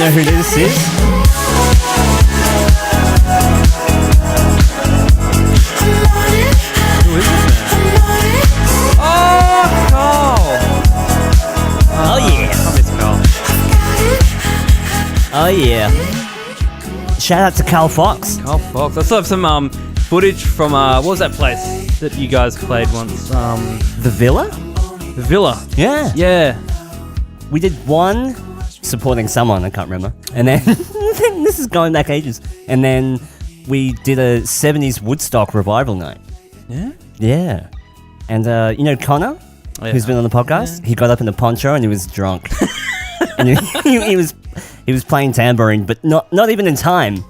know who this is? Who is this man? Oh, Carl. Oh yeah. I miss Carl. Oh yeah. Shout out to Carl Fox. Carl Fox. I still have some footage from what was that place that you guys played once? The Villa? The Villa. Yeah. Yeah. We did one supporting someone, I can't remember. And then, this is going back ages. And then we did a 70s Woodstock revival night. Yeah? Yeah. And you know Connor, who's been on the podcast? Yeah. He got up in a poncho and he was drunk. And he was playing tambourine, but not even in time.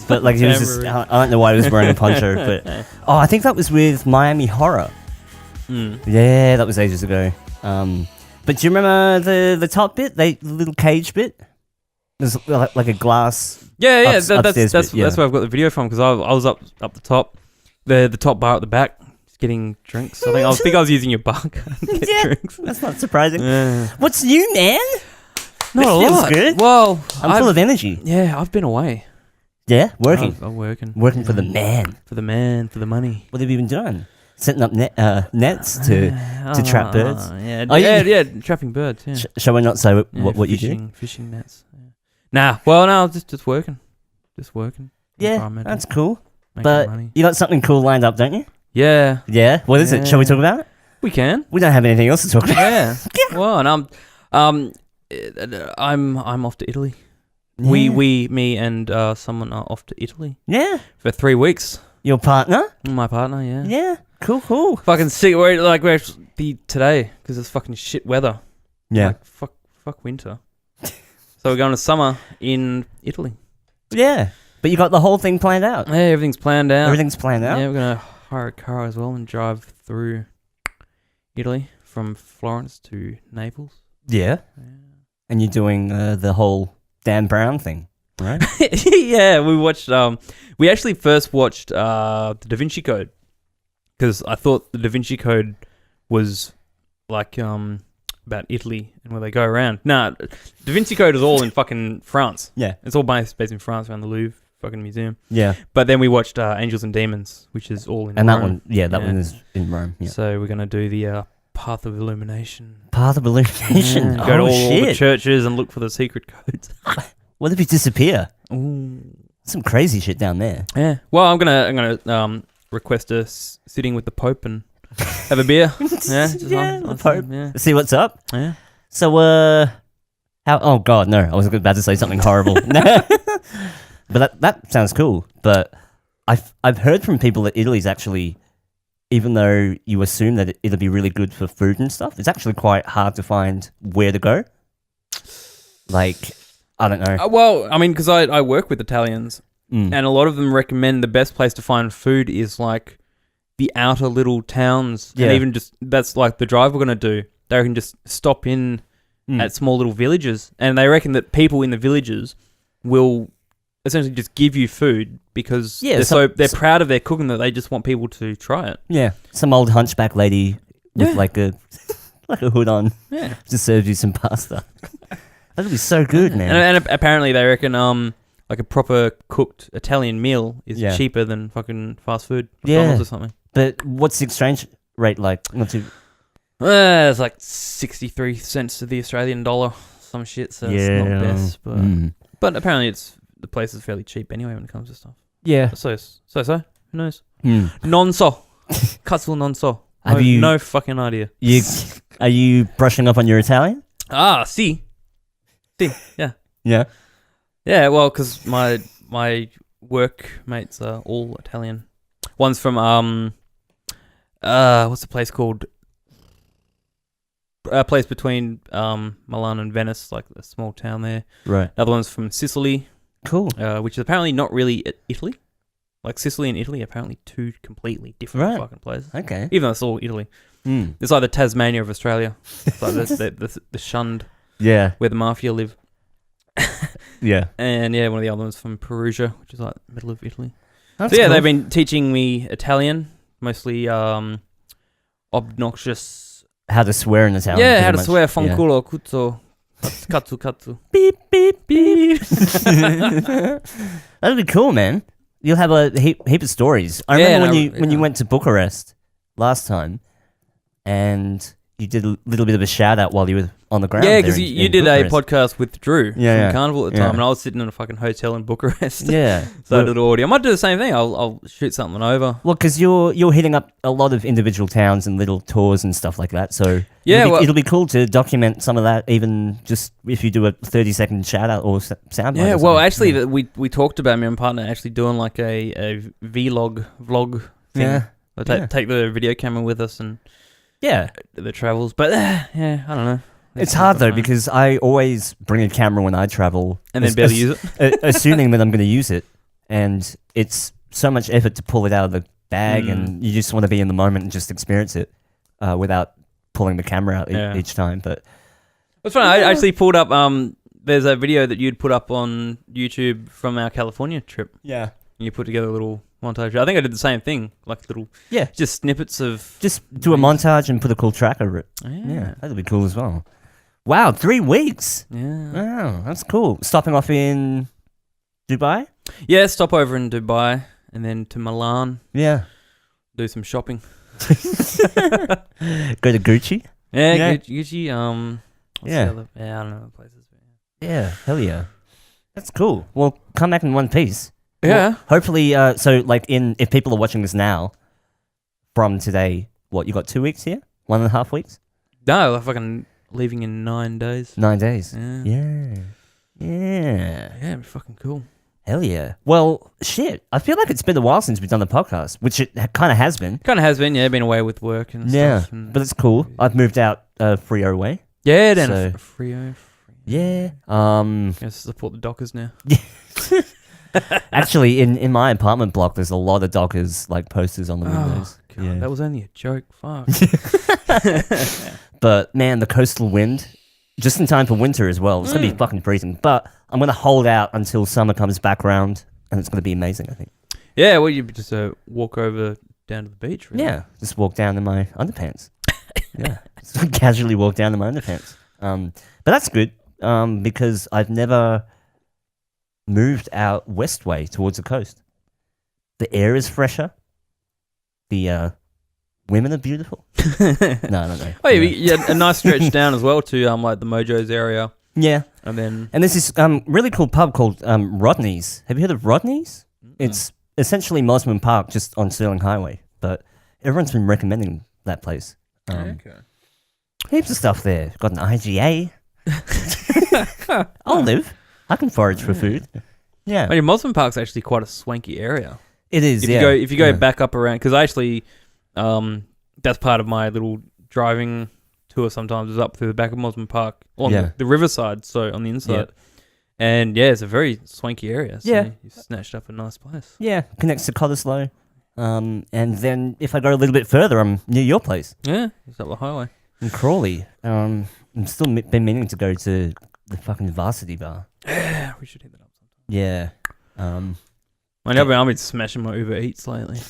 But like he was just, I don't know why he was wearing a poncho, but I think that was with Miami Horror. Yeah, that was ages ago. But do you remember the top bit, the little cage bit? There's like a glass. Yeah, that's bit, where I've got the video from, because I was up the top, the top bar at the back, just getting drinks. I think I was using your bar card to get drinks. That's not surprising. Yeah. What's new, man? Not a feels lot. Good. Well, I'm full of energy. Yeah, I've been away. Yeah, working. I'm working. Working for the man. For the man, for the money. What have you been doing? Setting up nets to trap birds. Yeah, trapping birds. Yeah. Shall we not say what you do? Fishing nets. Yeah. No, just working. Just working. Yeah, that's cool. Making but money. You got something cool lined up, don't you? Yeah. Yeah. What is it? Shall we talk about it? We can. We don't have anything else to talk about. Yeah. Well, and I'm off to Italy. Yeah. Me and someone are off to Italy. Yeah. For 3 weeks. Your partner? My partner, yeah. Yeah. Cool. Fucking sick. We're be today because it's fucking shit weather. Yeah. Like, fuck winter. So we're going to summer in Italy. Yeah. But you got the whole thing planned out. Yeah, everything's planned out. Yeah, we're gonna hire a car as well and drive through Italy from Florence to Naples. Yeah. And you're doing the whole Dan Brown thing, right? Yeah, we watched. We actually first watched the Da Vinci Code because I thought the Da Vinci Code was like about Italy and where they go around. Nah, Da Vinci Code is all in fucking France. Yeah, it's all based in France around the Louvre fucking museum. Yeah, but then we watched Angels and Demons, which is all in Rome. That one, that one is in Rome. Yeah. So we're gonna do the Path of Illumination. Path of Illumination. Yeah. Go to all the churches and look for the secret codes. What if you disappear? Ooh. Some crazy shit down there. Yeah. Well, I'm gonna request a sitting with the Pope and have a beer. Yeah. The Pope. Yeah. See what's up. Yeah. So, how? Oh God, no! I was about to say something horrible. But that sounds cool. But I've heard from people that Italy's actually, even though you assume that it'll be really good for food and stuff, it's actually quite hard to find where to go. Like, I don't know. Well, I mean, because I work with Italians, and a lot of them recommend the best place to find food is like the outer little towns. Yeah. And even just, that's like the drive we're going to do. They can just stop in at small little villages. And they reckon that people in the villages will essentially just give you food because they're proud of their cooking that they just want people to try it. Yeah. Some old hunchback lady with like a hood on. Yeah. Just serves you some pasta. That'd be so good, man. And apparently they reckon like a proper cooked Italian meal is cheaper than fucking fast food McDonald's or something. But what's the exchange rate like? Not too. It's like 63 cents to the Australian dollar, some shit. So it's not the best, but apparently the place is fairly cheap anyway when it comes to stuff. Yeah. So. Who knows? Non so. Katsu non so. Have you no fucking idea? Are you brushing up on your Italian? Si. Yeah. Yeah. Yeah. Well, because my workmates are all Italian. One's from what's the place called? A place between Milan and Venice, like a small town there. Right. Another one's from Sicily. Cool. Which is apparently not really Italy. Like Sicily and Italy are apparently two completely different fucking places. Okay. Even though it's all Italy. It's like the Tasmania of Australia. It's like the shunned. Yeah. Where the mafia live. Yeah. And one of the other ones from Perugia, which is like middle of Italy. That's cool. They've been teaching me Italian, mostly obnoxious. How to swear in Italian. Yeah, how to swear. Fanculo, cuzzo, katsu. Beep, beep, beep, That'd be cool, man. You'll have a heap of stories. I remember when you went to Bucharest last time, and you did a little bit of a shout out while you were on the ground. Yeah, because you did Bucharest. a podcast with Drew from Carnival at the time, Yeah. and I was sitting in a fucking hotel in Bucharest. Yeah. So I did audio. I might do the same thing. I'll shoot something over. Well, because you're hitting up a lot of individual towns and little tours and stuff like that. So it'll be cool to document some of that, even just if you do a 30-second shout out or soundbite. Yeah, well, actually, we talked about me and my partner actually doing like a vlog thing. Yeah. Take the video camera with us and the travels. But I don't know. It's hard though because I always bring a camera when I travel and then barely use it, assuming that I'm going to use it, and it's so much effort to pull it out of the bag, and you just want to be in the moment and just experience it without pulling the camera out each time. But it's funny. I actually pulled up. There's a video that you'd put up on YouTube from our California trip. Yeah, and you put together a little montage. I think I did the same thing, like little just snippets of. Just do a montage and put a cool track over it. Yeah, that'd be cool as well. Wow, 3 weeks. Yeah. Wow, that's cool. Stopping off in Dubai? Yeah, stop over in Dubai and then to Milan. Yeah. Do some shopping. Go to Gucci? Yeah. Gucci. I don't know the places. Yeah, hell yeah. That's cool. Well, come back in one piece. Yeah. Well, hopefully, if people are watching this now, from today, you got 2 weeks here? 1.5 weeks? No, I'm fucking leaving in 9 days. 9 days. Yeah. Yeah, it'd be fucking cool. Hell yeah. Well, shit. I feel like it's been a while since we've done the podcast, which it kind of has been. Kind of has been, yeah. Been away with work and stuff. Yeah, but it's cool. I've moved out Frio way. Yeah, down Frio. Yeah. Gonna support the Dockers now. Actually, in my apartment block, there's a lot of Dockers like posters on the windows. God, yeah. That was only a joke. Fuck. But man, the coastal wind, just in time for winter as well. It's gonna be fucking freezing. But I'm gonna hold out until summer comes back round, and it's gonna be amazing, I think. Yeah, well, you just walk over down to the beach. Really. Yeah, just walk down in my underpants. Yeah, just casually walk down in my underpants. But that's good because I've never moved out west way towards the coast. The air is fresher. The women are beautiful. No. Oh, yeah, a nice stretch down as well to like the Mojo's area. Yeah, and there's this really cool pub called Rodney's. Have you heard of Rodney's? It's essentially Mosman Park, just on Stirling Highway. But everyone's been recommending that place. Okay. Heaps of stuff there. Got an IGA. I'll live. I can forage for food. Yeah. I mean, Mosman Park's actually quite a swanky area. It is, if you go back up around, because I actually, that's part of my little driving tour sometimes, is up through the back of Mosman Park on the riverside, so on the inside. Yeah. And it's a very swanky area. So you snatched up a nice place. Yeah, connects to Cottesloe. And then if I go a little bit further, I'm near your place. Yeah, it's up the highway. In Crawley. I'm still been meaning to go to the fucking Varsity Bar. Yeah, we should hit that up sometime. Yeah. I've been smashing my Uber Eats lately.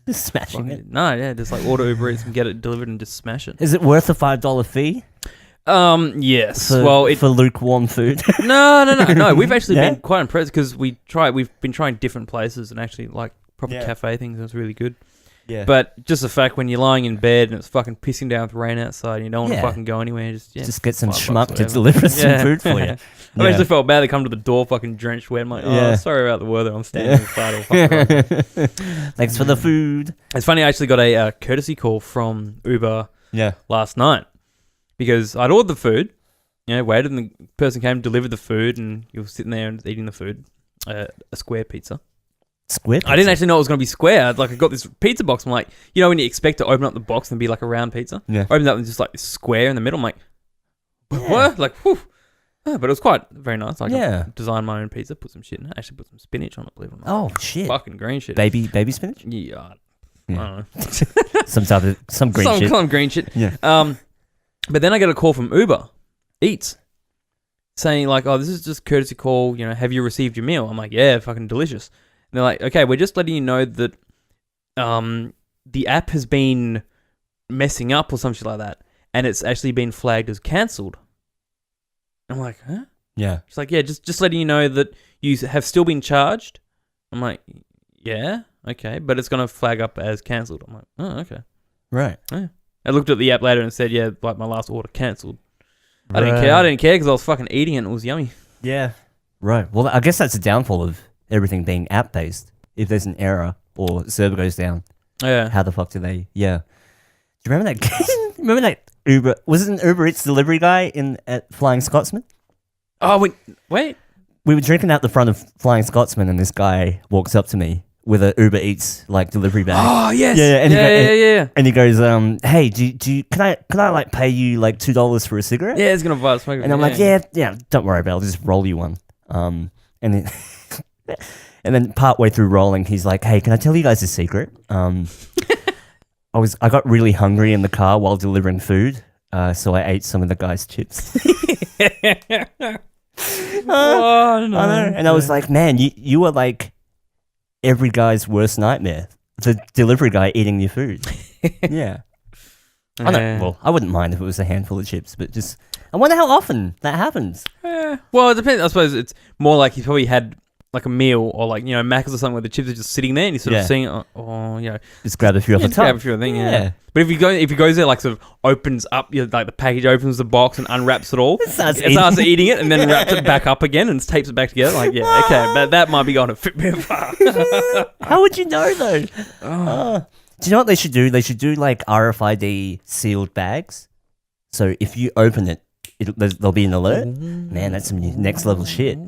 Just smashing it? No, just like order Uber Eats and get it delivered and just smash it. Is it worth a $5 fee? Yes. For lukewarm food. No. We've actually been quite impressed because we've been trying different places and actually like proper cafe things. And it's really good. Yeah. But just the fact when you're lying in bed and it's fucking pissing down with rain outside and you don't want to fucking go anywhere, just get some schmuck to deliver some food for you. I actually felt bad. They come to the door fucking drenched wet. I'm like, sorry about the weather. I'm standing inside. Thanks for the food. It's funny. I actually got a courtesy call from Uber last night because I'd ordered the food, waited, and the person came, delivered the food, and you were sitting there and eating the food, a square pizza. Square pizza? I didn't actually know it was going to be square. I got this pizza box. I'm like, when you expect to open up the box and be like a round pizza? Yeah. Opened up and just like this square in the middle. I'm like, what? Like, whew. Yeah, but it was quite very nice. I designed my own pizza, put some shit in it. Actually put some spinach on it, believe it or not. Oh, shit. Fucking green shit. Baby spinach? Yeah. I don't know. some green shit. Some green shit. Yeah. But then I get a call from Uber Eats saying like, oh, this is just courtesy call. Have you received your meal? I'm like, yeah, fucking delicious. And they're like, okay, we're just letting you know that the app has been messing up or some shit like that, and it's actually been flagged as cancelled. I'm like, huh? Yeah. She's like, yeah, just letting you know that you have still been charged. I'm like, yeah, okay, but it's gonna flag up as cancelled. I'm like, oh, okay, right. Yeah. I looked at the app later and said, yeah, like my last order cancelled. I didn't care. I didn't care because I was fucking eating it and it was yummy. Yeah. Right. Well, I guess that's a downfall of everything being app based. If there's an error or server goes down, how the fuck do they? Yeah. Do you remember that? Remember that Uber? Was it an Uber Eats delivery guy at Flying Scotsman? Oh wait. We were drinking out the front of Flying Scotsman, and this guy walks up to me with a Uber Eats like delivery bag. Oh yes. Yeah. And he goes, hey, can I like pay you like $2 for a cigarette? Yeah, he's gonna buy a smoke. And I'm like, yeah, don't worry about it. I'll just roll you one. And then and then partway through rolling, he's like, hey, can I tell you guys a secret? I got really hungry in the car while delivering food, so I ate some of the guy's chips. Oh, no. I know. And I was like, man, you were like every guy's worst nightmare. The delivery guy eating your food. Yeah. I don't. Well, I wouldn't mind if it was a handful of chips, but just I wonder how often that happens. Well, it depends. I suppose it's more like he probably had like a meal or like, Macca's or something where the chips are just sitting there and he's sort of seeing, just grab a few off the top. Grab a few, I think, yeah. But if he goes there, like sort of opens up, like the package opens the box and unwraps it all, starts eating it and then wraps it back up again and tapes it back together. Like, yeah, okay, but that might be going to fit me far. How would you know though? Do you know what they should do? They should do like RFID sealed bags. So if you open it, there'll be an alert. Man, that's some next level shit.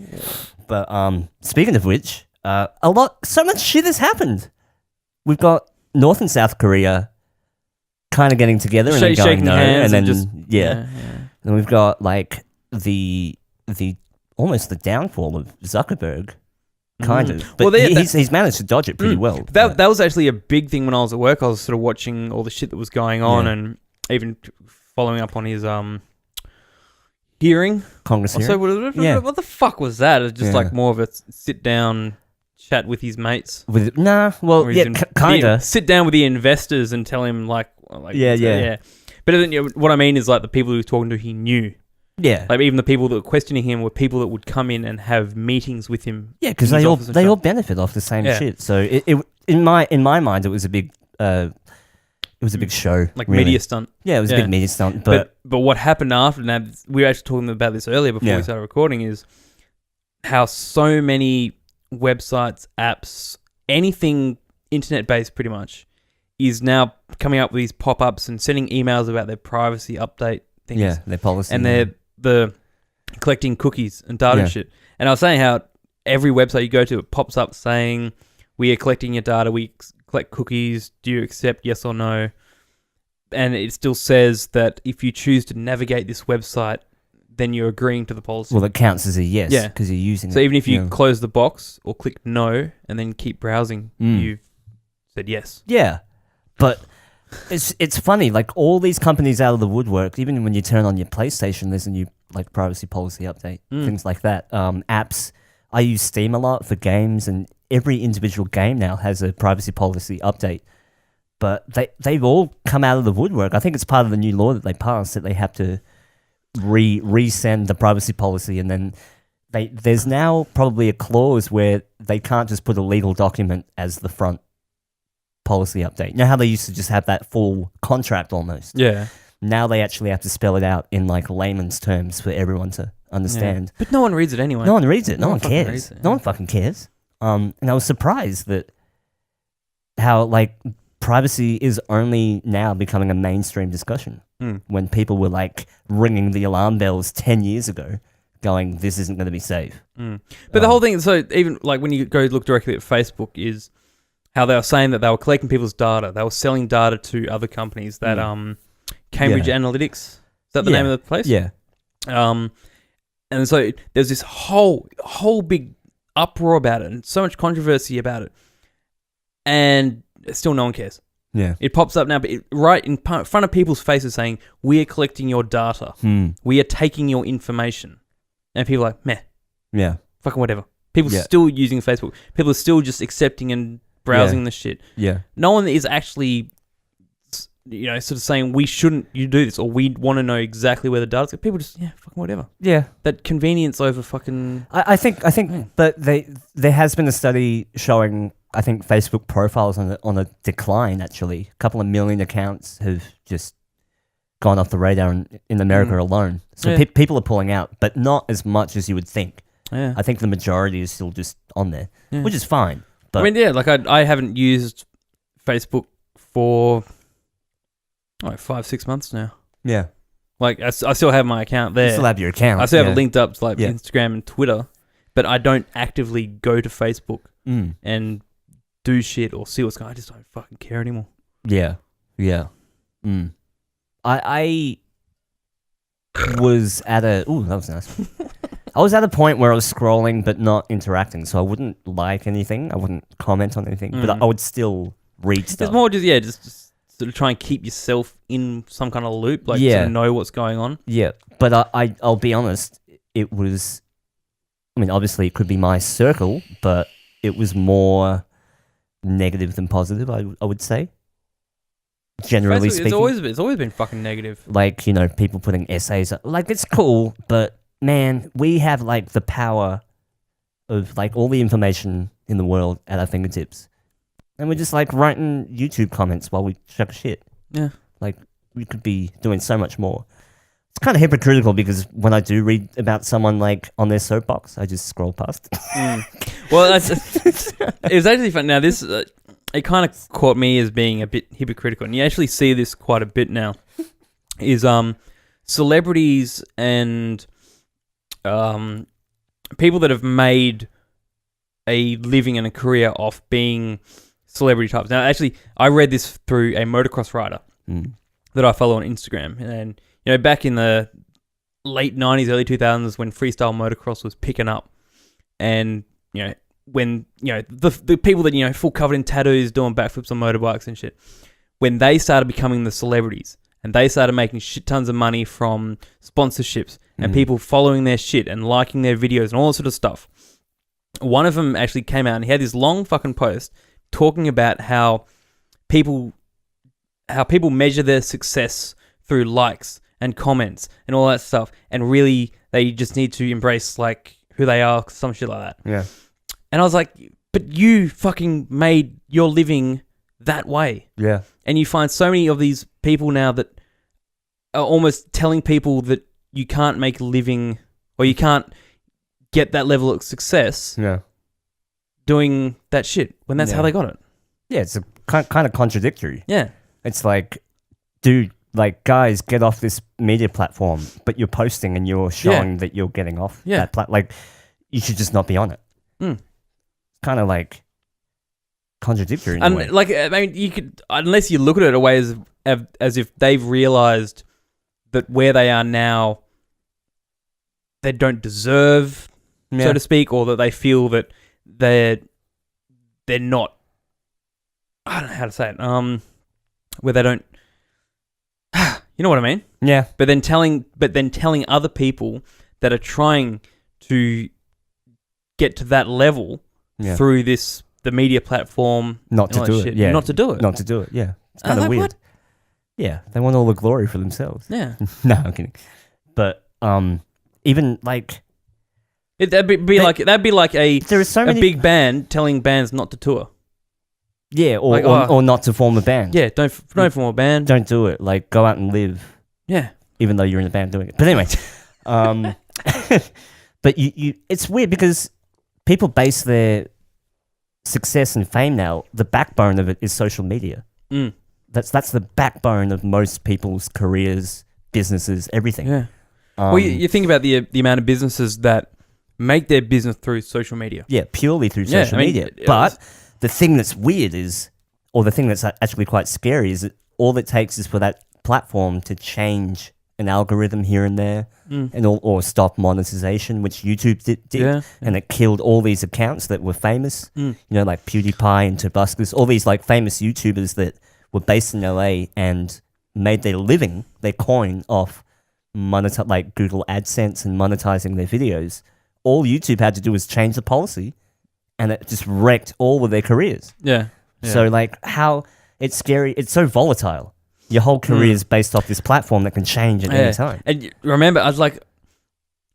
But speaking of which, so much shit has happened. We've got North and South Korea kind of getting together and then going no, and then then we've got like the almost the downfall of Zuckerberg, kind of. But he's managed to dodge it pretty well. That was actually a big thing when I was at work. I was sort of watching all the shit that was going on and even following up on his hearing. Congress hearing. So what the fuck was that? It was just like more of a sit down chat with his mates. Kind of. Sit down with the investors and tell him like. But then, what I mean is like the people he was talking to, he knew. Yeah. Like even the people that were questioning him were people that would come in and have meetings with him. Yeah, because they all benefit off the same shit. So it in my mind it was a big show, like really. Media stunt. Yeah, it was a big media stunt. But what happened after that? We were actually talking about this earlier before we started recording. Is how so many websites, apps, anything internet based, pretty much, is now coming up with these pop ups and sending emails about their privacy update things. Yeah, their policy, and they're collecting cookies and data and shit. And I was saying how every website you go to, it pops up saying, "We are collecting your data. We collect cookies. Do you accept yes or no?" And it still says that if you choose to navigate this website, then you're agreeing to the policy. Well, that counts as a yes because you're using it. So even if you close the box or click no and then keep browsing, you've said yes. Yeah, but it's funny. Like all these companies out of the woodwork, even when you turn on your PlayStation, there's a new like privacy policy update, things like that. Apps. I use Steam a lot for games, and every individual game now has a privacy policy update. But they've all come out of the woodwork. I think it's part of the new law that they passed that they have to resend the privacy policy, and then there's now probably a clause where they can't just put a legal document as the front policy update. You know how they used to just have that full contract almost? Yeah. Now they actually have to spell it out in like layman's terms for everyone to understand. But no one reads it anyway. No one reads it. No one cares. No one fucking cares. And I was surprised that how like privacy is only now becoming a mainstream discussion when people were like ringing the alarm bells 10 years ago going, this isn't going to be safe. But the whole thing, so even like when you go look directly at Facebook, is how they were saying that they were collecting people's data. They were selling data to other companies that Cambridge Analytics, is that the name of the place? Yeah. And so there's this whole big uproar about it and so much controversy about it. And still no one cares. Yeah. It pops up now, but right in front of people's faces saying, we are collecting your data. We are taking your information. And people are like, meh. Yeah. Fucking whatever. People are still using Facebook. People are still just accepting and browsing the shit. Yeah. No one is actually sort of saying we shouldn't you do this or we want to know exactly where the data's going. People just fucking whatever. Yeah, that convenience over fucking. I think, but there has been a study showing I think Facebook profiles on a decline. Actually, a couple of million accounts have just gone off the radar in America alone. So people are pulling out, but not as much as you would think. Yeah, I think the majority is still just on there, which is fine. But I mean, like I haven't used Facebook for 5-6 months now. Yeah. Like, I still have my account there. You still have your account. I still have it linked up to, like, Instagram and Twitter, but I don't actively go to Facebook and do shit or see what's going on. I just don't fucking care anymore. Yeah. Yeah. I was at a... Ooh, that was nice. I was at a point where I was scrolling but not interacting, so I wouldn't like anything. I wouldn't comment on anything, but I would still read stuff. It's more just sort of try and keep yourself in some kind of loop, like to know what's going on. Yeah, but I'll be honest, it was... I mean, obviously it could be my circle, but it was more negative than positive, I would say. Generally speaking. It's always been fucking negative. Like, people putting essays... Like, it's cool, but... Man, we have, like, the power of, like, all the information in the world at our fingertips. And we're just, like, writing YouTube comments while we chuck shit. Yeah. Like, we could be doing so much more. It's kind of hypocritical because when I do read about someone, like, on their soapbox, I just scroll past. Well, it was actually fun. Now, this, it kind of caught me as being a bit hypocritical. And you actually see this quite a bit now. Is, celebrities and... people that have made a living and a career off being celebrity types. Now, actually, I read this through a motocross rider that I follow on Instagram. And, back in the late 90s, early 2000s, when freestyle motocross was picking up, and, when, the people that, full covered in tattoos, doing backflips on motorbikes and shit, when they started becoming the celebrities, and they started making shit tons of money from sponsorships and people following their shit and liking their videos and all that sort of stuff. One of them actually came out and he had this long fucking post talking about how people measure their success through likes and comments and all that stuff, and really they just need to embrace like who they are, some shit like that. Yeah. And I was like, but you fucking made your living that way. Yeah. And you find so many of these people now that are almost telling people that you can't make a living or you can't get that level of success doing that shit when that's how they got it. Yeah, it's a kind of contradictory. Yeah. It's like, dude, like, guys, get off this media platform, but you're posting and you're showing that you're getting off that platform. Like, you should just not be on it. It's kind of like contradictory in a way. Like, I mean, you could, unless you look at it a way as if they've realized that where they are now, they don't deserve, so to speak, or that they feel that they're not. I don't know how to say it. Where they don't. You know what I mean? Yeah. But then telling other people that are trying to get to that level through the media platform, not to do it. Yeah. Not to do it. Not to do it. Yeah. It's kind of weird. What? Yeah, they want all the glory for themselves. Yeah. No, I'm kidding. But even like that'd be like a big band telling bands not to tour. Yeah, or not to form a band. Yeah, don't form a band. Don't do it. Like, go out and live. Yeah. Even though you're in a band doing it. But anyway, but you it's weird because people base their success and fame now, the backbone of it is social media. That's the backbone of most people's careers, businesses, everything. Yeah. Well, you think about the amount of businesses that make their business through social media. Yeah, purely through social media. But the thing that's weird is, or the thing that's actually quite scary is that all it takes is for that platform to change an algorithm here and there, or stop monetization, which YouTube did, and it killed all these accounts that were famous. Like PewDiePie and Tobuscus, all these like famous YouTubers that were based in LA and made their living, their coin off like Google AdSense and monetizing their videos. All YouTube had to do was change the policy, and it just wrecked all of their careers. Yeah. So like, how it's scary. It's so volatile. Your whole career is based off this platform that can change at any time. And remember, I was like,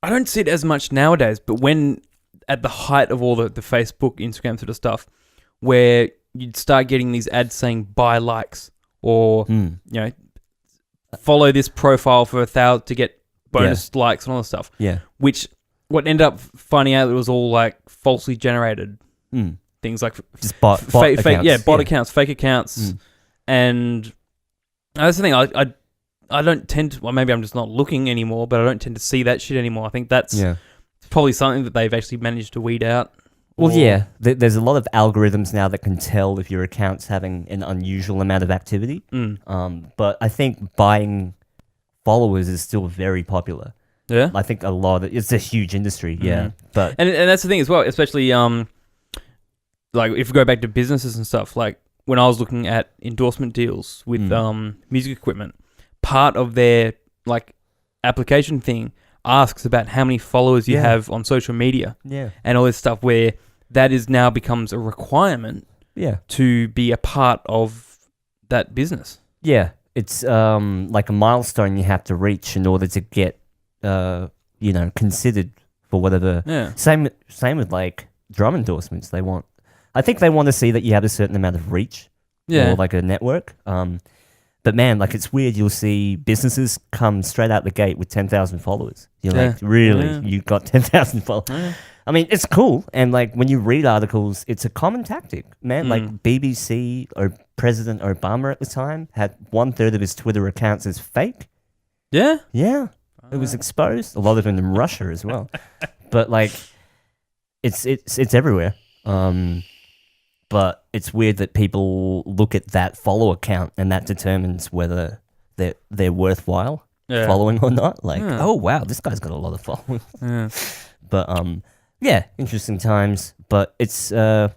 I don't see it as much nowadays, but when at the height of all the Facebook, Instagram sort of stuff, where you'd start getting these ads saying buy likes or follow this profile for 1,000 to get bonus likes and all this stuff. Yeah. Which what ended up finding out it was all like falsely generated things like just bot accounts. Bot accounts, fake accounts, and that's the thing. I don't tend to. Well, maybe I'm just not looking anymore, but I don't tend to see that shit anymore. I think that's probably something that they've actually managed to weed out. Well, yeah, there's a lot of algorithms now that can tell if your account's having an unusual amount of activity. But I think buying followers is still very popular. Yeah, I think it's a huge industry. Yeah, but and that's the thing as well, especially like if you go back to businesses and stuff. Like when I was looking at endorsement deals with music equipment, part of their like application thing asks about how many followers you have on social media. Yeah, and all this stuff where that is now becomes a requirement. Yeah, to be a part of that business. Yeah, it's like a milestone you have to reach in order to get considered for whatever. Yeah. Same with like drum endorsements. I think they want to see that you have a certain amount of reach. Yeah. Or like a network. But man, like it's weird. You'll see businesses come straight out the gate with 10,000 followers. You're like, really? Yeah. You got 10,000 followers? Yeah. I mean, it's cool. And like when you read articles, it's a common tactic, man. Like BBC or President Obama at the time had 1/3 of his Twitter accounts as fake. Yeah? Yeah. It was exposed. A lot of them in Russia as well. But like, it's everywhere. But it's weird that people look at that follow account and that determines whether they're worthwhile following or not. Like, oh wow, this guy's got a lot of followers. Yeah. But interesting times. But it's my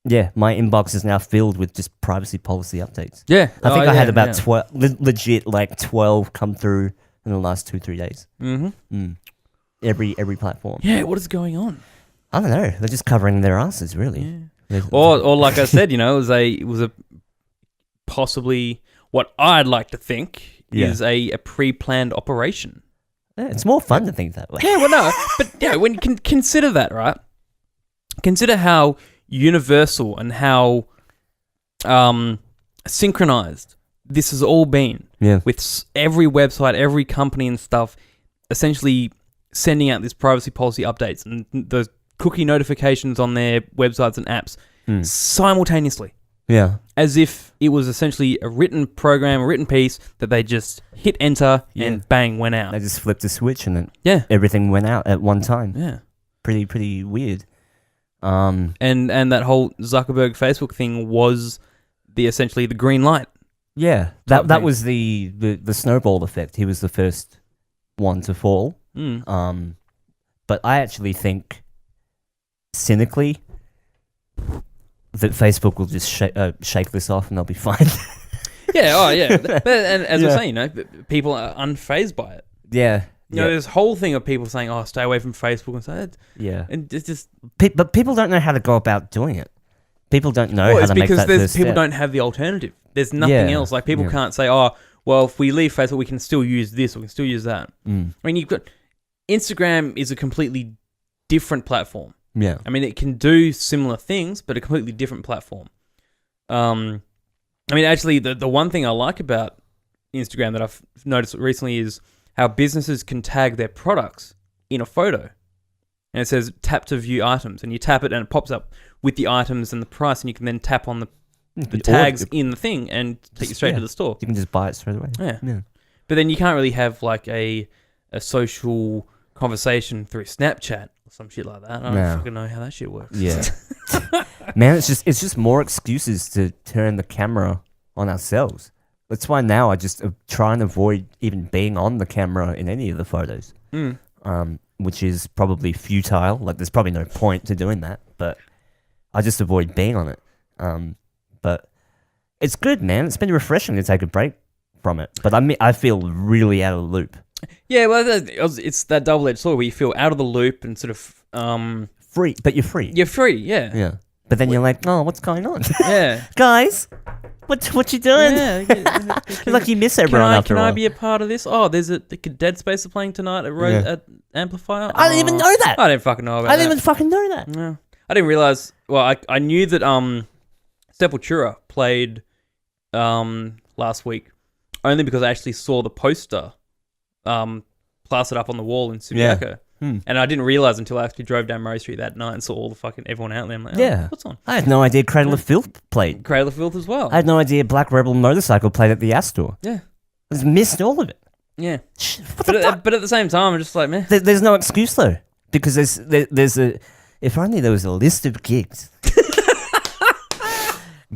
inbox is now filled with just privacy policy updates. Yeah, I think I had about 12, legit like 12 come through in the last 2-3 days. Every platform. Yeah, what is going on? I don't know. They're just covering their asses, really. Yeah. Or like I said, it was a possibly what I'd like to think is a pre-planned operation. Yeah, it's more fun to think that way. Yeah, well, no, but when you can consider that, right? Consider how universal and how synchronized this has all been. Yeah. With every website, every company and stuff, essentially sending out this privacy policy updates and those cookie notifications on their websites and apps simultaneously. Yeah. As if it was essentially a written program, a written piece that they just hit enter and bang, went out. They just flipped a switch and then everything went out at one time. Yeah. Pretty weird. And that whole Zuckerberg Facebook thing was essentially the green light. Yeah. That was the snowball effect. He was the first one to fall. But I actually think cynically that Facebook will just shake this off and they'll be fine. Yeah, But, and as we're saying, people are unfazed by it. Yeah. There's this whole thing of people saying, "Oh, stay away from Facebook," and so yeah, and it's just. But people don't know how to go about doing it. People don't know how to make that first step. Because people don't have the alternative. There's nothing else. Like people can't say, "Oh, well, if we leave Facebook, we can still use this, or we can still use that." I mean, you've got Instagram is a completely different platform. Yeah. I mean, it can do similar things, but a completely different platform. I mean, actually, the one thing I like about Instagram that I've noticed recently is how businesses can tag their products in a photo. And it says, tap to view items. And you tap it and it pops up with the items and the price. And you can then tap on the tags in the thing and take you straight to the store. You can just buy it straight away. Yeah. But then you can't really have like a social conversation through Snapchat or some shit like that. I don't fucking know how that shit works. Yeah. Man, it's just more excuses to turn the camera on ourselves. That's why now I just try and avoid even being on the camera in any of the photos, which is probably futile. Like, there's probably no point to doing that, but I just avoid being on it. But it's good, man. It's been refreshing to take a break from it. But I feel really out of the loop. Yeah, well, it's that double-edged sword where you feel out of the loop and sort of... free, but you're free. You're free, yeah. Yeah. But then you're like, oh, what's going on? Yeah. Guys, What you doing? Yeah. Like you miss everyone after Can all. I be a part of this? Oh, there's the Dead Space are playing tonight at Amplifier. I didn't even know that. I didn't fucking know about that. I didn't even fucking know that. No. I didn't realize. Well, I knew that Sepultura played last week only because I actually saw the poster plastered up on the wall in Subiaco. And I didn't realize until I actually drove down Murray Street that night and saw all the fucking everyone out there. I'm like, what's on? I had no idea Cradle of Filth played. Cradle of Filth as well. I had no idea Black Rebel Motorcycle played at the Astor. Yeah. I just missed all of it. Yeah. What the fuck? But at the same time, I'm just like, man. There's no excuse though, because there's a. If only there was a list of gigs.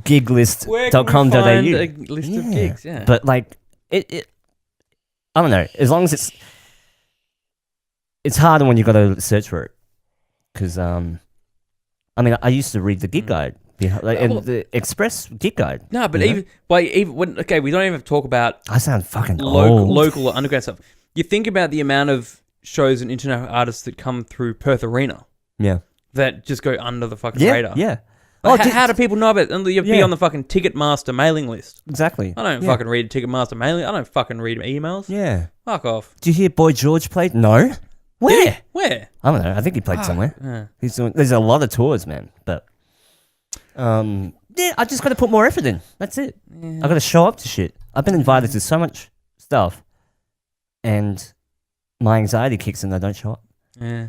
Giglist.com.au. Where can we find a list of gigs? Yeah. But like it. I don't know. As long as it's harder when you got to search for it, because I mean, I used to read the gig guide, and the Express gig guide. No, but even when we don't even have to talk about. I sound fucking old. Local underground stuff. You think about the amount of shows and international artists that come through Perth Arena. Yeah. That just go under the fucking radar. Yeah. Like, how do people know about it? And you'd be on the fucking Ticketmaster mailing list. Exactly. I don't fucking read Ticketmaster mailing. I don't fucking read emails. Yeah. Fuck off. Do you hear Boy George played? No. Where? Where? I don't know. I think he played somewhere. Yeah. There's a lot of tours, man. But I just got to put more effort in. That's it. Yeah. I got to show up to shit. I've been invited to so much stuff, and my anxiety kicks in. I don't show up. Yeah.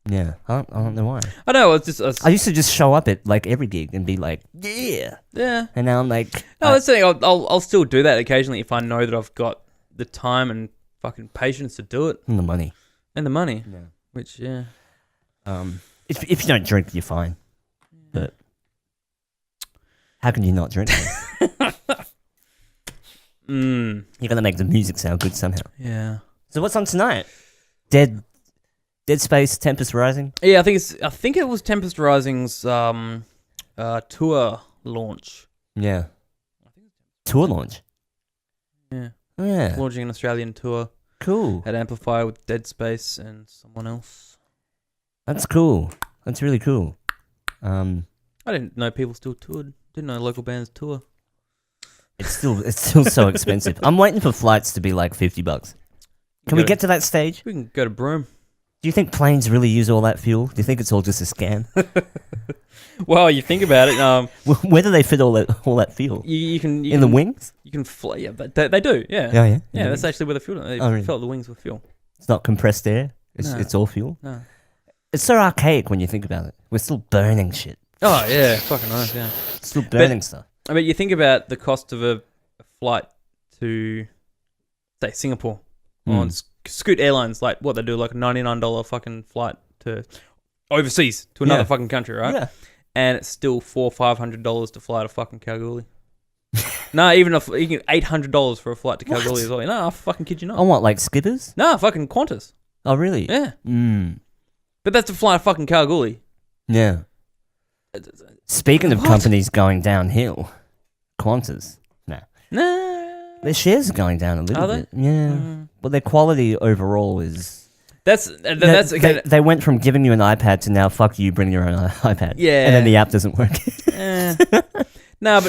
Yeah, I don't know why. I know. It's just. I used to just show up at like every gig and be like, yeah. And now I'm like, no, that's the thing. I'll still do that occasionally if I know that I've got the time and fucking patience to do it. And the money. Yeah. Which if you don't drink, you're fine. But how can you not drink? You're gonna make the music sound good somehow. Yeah. So what's on tonight? Dead Space, Tempest Rising. Yeah, I think it was Tempest Rising's tour launch. Yeah. Tour launch. Yeah. Oh, yeah. Launching an Australian tour. Cool. At Amplifier with Dead Space and someone else. That's cool. That's really cool. I didn't know people still toured. Didn't know local bands tour. It's still so expensive. I'm waiting for flights to be like $50. Can we get to that stage? We can go to Broome. Do you think planes really use all that fuel? Do you think it's all just a scam? Well, you think about it. Where do they fit all that fuel? You can in the wings? You can fly. Yeah, they do. Yeah. Yeah. Yeah, that's actually where the fuel. They fill the wings with fuel. It's not compressed air. It's all fuel. No. It's so archaic when you think about it. We're still burning shit. Oh yeah, fucking nice. Yeah. Still burning stuff. I mean, you think about the cost of a flight to, say, Singapore on Scoot Airlines, like what they do, like a $99 fucking flight to overseas to another fucking country, right? Yeah. And it's still $400-500 to fly to fucking Kalgoorlie. No, even if you get $800 for a flight to Kalgoorlie as well. No, I fucking kid you not. I want like Skippers. No, fucking Qantas. Oh really? Yeah. But that's to fly to fucking Kalgoorlie. Yeah. Speaking of companies going downhill, Qantas. Nah. Their shares are going down a little bit. Yeah. But their quality overall is... That's okay. They went from giving you an iPad to now, fuck you, bring your own iPad. Yeah. And then the app doesn't work. No,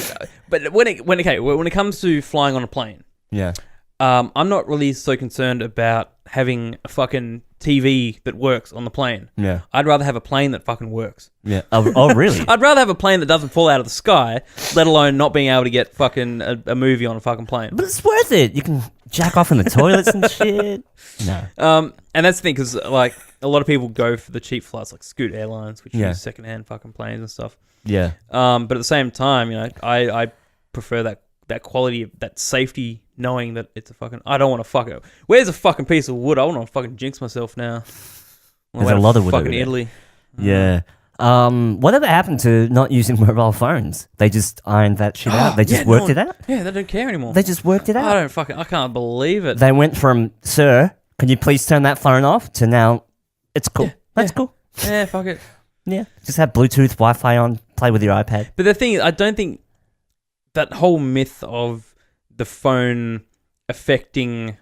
but when it comes to flying on a plane... Yeah. I'm not really so concerned about having a fucking TV that works on the plane. Yeah. I'd rather have a plane that fucking works. Yeah. Oh really? I'd rather have a plane that doesn't fall out of the sky, let alone not being able to get fucking a movie on a fucking plane. But it's worth it. You can jack off in the toilets and shit. No. And that's the thing, because like a lot of people go for the cheap flights like Scoot Airlines, which use secondhand fucking planes and stuff. Yeah. But at the same time, you know, I prefer that quality, that safety, knowing that it's a fucking... I don't want to fuck it. Where's a fucking piece of wood? I want to fucking jinx myself now. There's a lot of wood fucking over there. Italy. Yeah. Whatever happened to not using mobile phones? They just ironed that shit out. They just worked it out. Yeah, they don't care anymore. They just worked it out. I can't believe it. They went from, sir, can you please turn that phone off, to now, it's cool. That's cool. Yeah, fuck it. Yeah. Just have Bluetooth, Wi-Fi on, play with your iPad. But the thing is, I don't think that whole myth of the phone affecting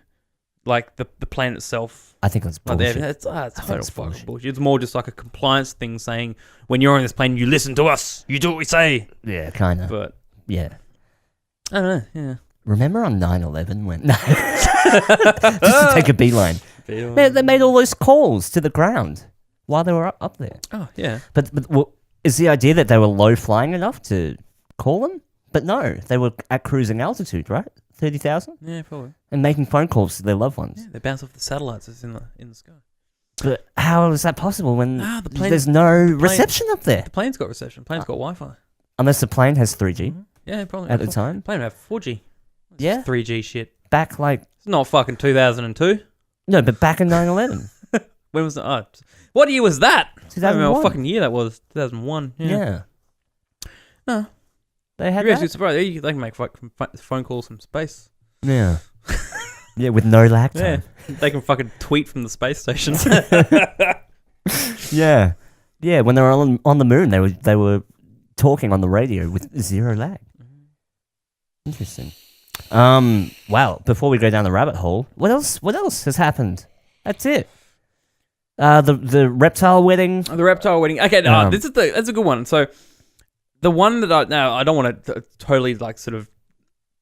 like the plane itself. I think that's bullshit. It's total fucking bullshit. It's more just like a compliance thing saying when you're on this plane, you listen to us, you do what we say. Yeah, kind of. But yeah, I don't know. Yeah. Remember on 9/11 when just to take a beeline, they made all those calls to the ground while they were up there. Oh yeah. But is the idea that they were low flying enough to call them? But no, they were at cruising altitude, right? 30,000? Yeah, probably. And making phone calls to their loved ones. Yeah, they bounce off the satellites that's in the sky. But how is that possible when there's no plane, reception up there? The plane's got reception. The plane's got Wi-Fi. Unless the plane has 3G. Mm-hmm. Yeah, probably. At the time? The plane had 4G. Yeah. 3G shit. Back like... It's not fucking 2002. No, but back in 9/11. When was that? Oh, what year was that? 2001. I don't remember what fucking year that was. 2001. Yeah. No. They had You're that? actually surprised. They can make phone calls from space. Yeah. Yeah, with no lag time. Yeah. They can fucking tweet from the space station. Yeah. Yeah, when they were on the moon, they were talking on the radio with zero lag. Interesting. Wow, before we go down the rabbit hole, what else has happened? That's it. The reptile wedding. The reptile wedding. Okay, no, that's a good one. So the one that I don't want to totally like sort of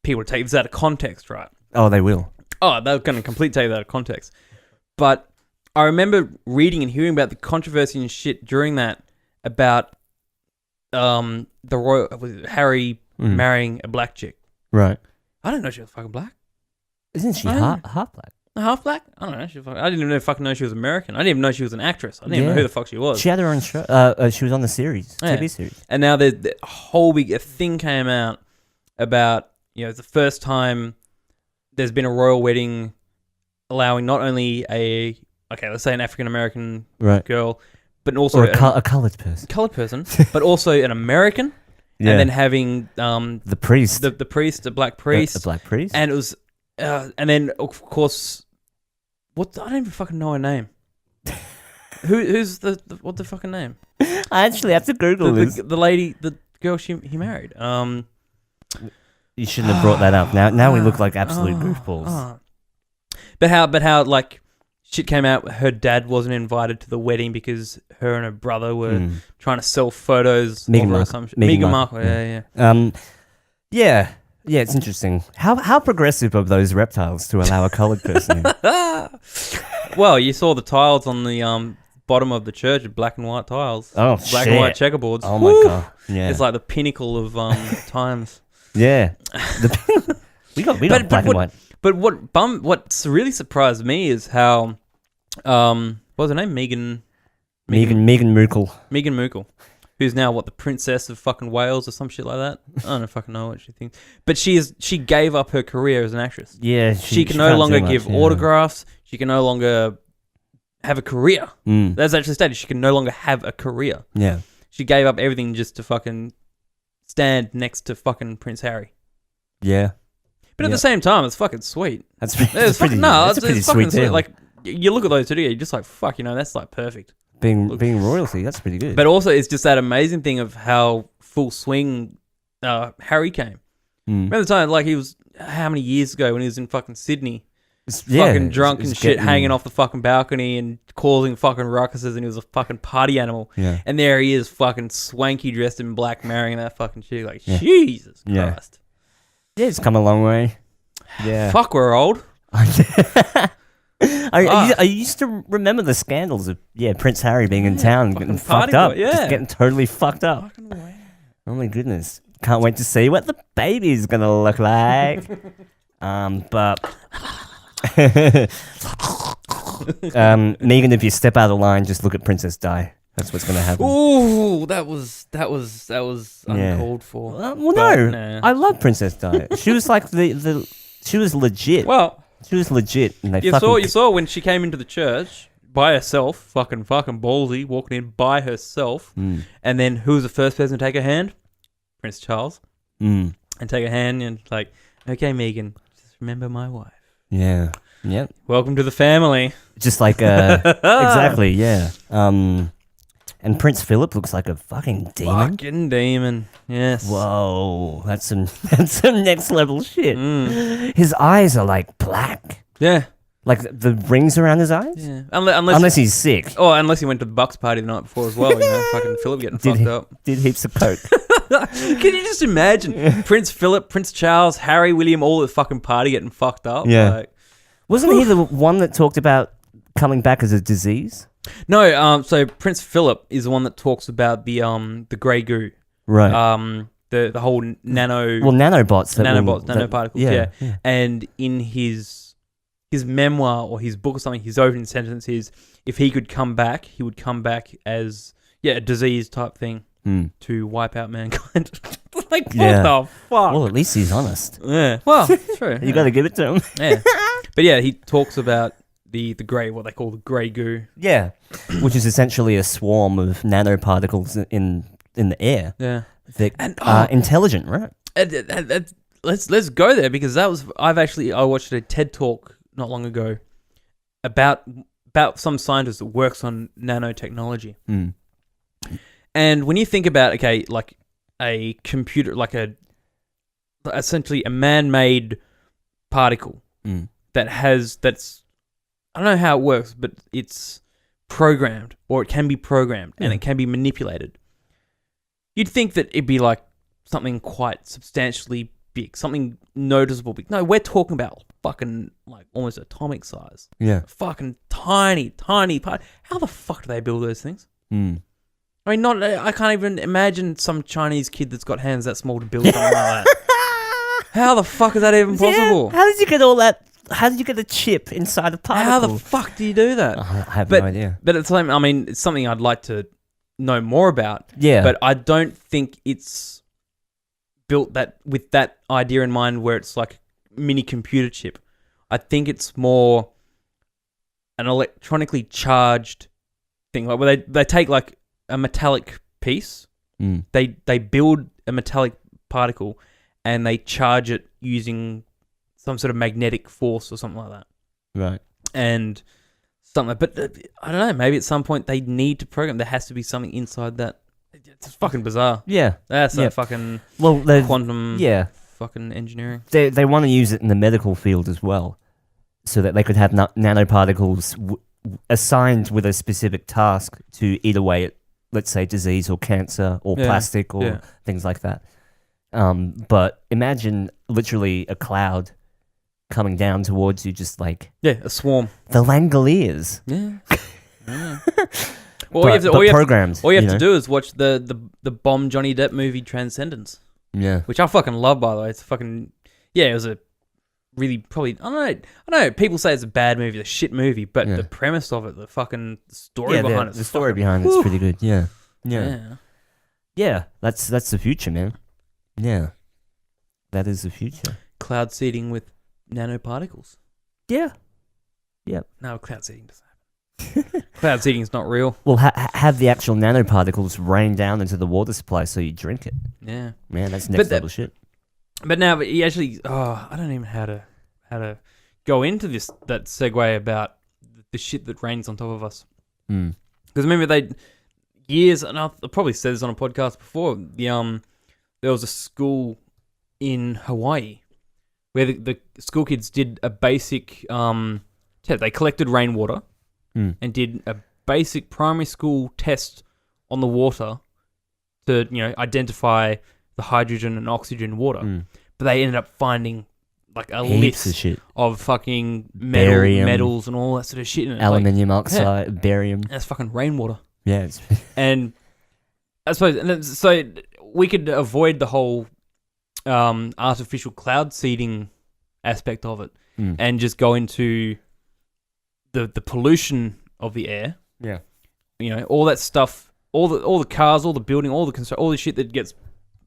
people to take this out of context, right? Oh, they will. Oh, they're going to completely take that out of context. But I remember reading and hearing about the controversy and shit during that about the royal Harry marrying a black chick. Right. I didn't know she was fucking black. Isn't she half black? Half black? I don't know. I didn't even fucking know she was American. I didn't even know she was an actress. I didn't even know who the fuck she was. She had her own show. She was on the series, TV series. And now the whole big thing came out about, it's the first time there's been a royal wedding allowing not only let's say an African American girl, but also or a coloured person. But also an American. Yeah. And then having the priest, the priest, the black priest, the black priest, and it was, and then of course, I don't even fucking know her name. Who's what the fucking name? I actually have to Google this. The lady, the girl he married. You shouldn't have brought that up. Now we look like absolute goofballs. But how like shit came out. Her dad wasn't invited to the wedding because her and her brother were trying to sell photos. Meghan Markle. Meghan Markle. Yeah. Yeah, it's interesting. How progressive of those reptiles to allow a coloured person in? Well, you saw the tiles on the bottom of the church, black and white tiles. Oh, black and white checkerboards. Oh my god! Yeah, it's like the pinnacle of times. Yeah, we got black and white. But what's really surprised me is how what was her name? Meghan Markle. Meghan Markle, who's now the Princess of fucking Wales or some shit like that. I don't fucking know what she thinks. But she gave up her career as an actress. Yeah, she can no longer give autographs. She can no longer have a career. That's actually stated. She can no longer have a career. Yeah. She gave up everything just to fucking stand next to fucking Prince Harry. Yeah. But at the same time, it's fucking sweet. That's pretty sweet deal. Like, you look at those two, you're just like, fuck, that's like perfect. Being royalty, that's pretty good. But also, it's just that amazing thing of how full swing Harry came. Remember the time, like, he was, how many years ago when he was in fucking Sydney? Fucking drunk and shit, hanging off the fucking balcony and causing fucking ruckuses, and he was a fucking party animal. Yeah. And there he is, fucking swanky, dressed in black, marrying that fucking chick. Like, Jesus Christ. Yeah, it's come a long way. Yeah. Fuck, we're old. I used to remember the scandals of Prince Harry being in town, getting fucked up, just getting totally fucked up. Oh my goodness, can't wait to see what the baby's gonna look like. But Megan, if you step out of line, just look at Princess Di. That's what's gonna happen. Ooh, that was uncalled for. No, I love Princess Di. She was like she was legit. Well, she was legit. And you saw when she came into the church by herself, fucking ballsy, walking in by herself, and then who was the first person to take her hand? Prince Charles. And take her hand and like, okay, Megan, just remember my wife. Yeah. Yep. Welcome to the family. Just like exactly, yeah. And Prince Philip looks like a fucking demon. Fucking demon. Yes. Whoa, that's some next level shit. His eyes are like black. Yeah. Like the rings around his eyes? Yeah. Unless he's sick. Oh, unless he went to the Bucks party the night before as well, fucking Philip getting fucked up. Did heaps of coke. Can you just imagine Prince Philip, Prince Charles, Harry, William, all at the fucking party getting fucked up? Yeah. Like, wasn't he the one that talked about coming back as a disease? No. So Prince Philip is the one that talks about the grey goo. Right. The whole nano. Well, nanobots. Nanoparticles. Yeah. And in his memoir or his book or something, his opening sentence is, if he could come back, he would come back as a disease type thing to wipe out mankind. Like, what the fuck? Well, at least he's honest. Yeah. Well, true. You got to give it to him. Yeah. But yeah, he talks about the grey, what they call the grey goo. Yeah. Which is essentially a swarm of nanoparticles in the air. Yeah. That are intelligent, right? Let's go there, because I watched a TED talk not long ago about some scientist that works on nanotechnology. And when you think about, like a computer, like essentially a man-made particle that's, I don't know how it works, but it's programmed, or it can be programmed, and it can be manipulated. You'd think that it'd be like something quite substantially big, something noticeable big. No, we're talking about fucking like almost atomic size. Yeah. Fucking tiny part. How the fuck do they build those things? I mean, I can't even imagine some Chinese kid that's got hands that small to build something like that. How the fuck is that even possible? Yeah. How did you get all that? How did you get the chip inside a particle? How the fuck do you do that? I have no idea. But it's like, I mean, it's something I'd like to know more about. Yeah. But I don't think it's built that with that idea in mind, where it's like a mini computer chip. I think it's more an electronically charged thing, like where they take like a metallic piece, they build a metallic particle, and they charge it using some sort of magnetic force or something like that. Right. And something, but I don't know. Maybe at some point they need to program. There has to be something inside that. It's fucking bizarre. Yeah, that's a fucking quantum. Yeah, fucking engineering. They want to use it in the medical field as well, so that they could have nanoparticles assigned with a specific task to eat away at, let's say, disease or cancer or plastic or things like that. But imagine literally a cloud coming down towards you, just like a swarm. The Langoliers. Yeah. All you have to do is watch the bomb Johnny Depp movie Transcendence. Yeah. Which I fucking love, by the way. It's fucking it was a really probably I don't know. People say it's a bad movie, a shit movie, but the premise of it, the fucking story behind it, the story behind it's pretty good. Yeah. That's the future, man. Yeah, that is the future. Cloud seeding with nanoparticles. Yeah. No, cloud seeding doesn't happen. Cloud seeding is not real. Well, have the actual nanoparticles rain down into the water supply so you drink it. Yeah, man, that's next level shit. But now, you actually, I don't even know how to go into that segue about the shit that rains on top of us. Because remember, years, and I've probably said this on a podcast before. There was a school in Hawaii where the school kids did a basic test. They collected rainwater and did a basic primary school test on the water to identify the hydrogen and oxygen in water. But they ended up finding like a heaps list of fucking metals and all that sort of shit. And aluminium oxide, barium. That's fucking rainwater. Yeah. And I suppose, so we could avoid the whole artificial cloud seeding aspect of it and just go into the pollution of the air. Yeah. All that stuff, all the cars, all the building, all the shit that gets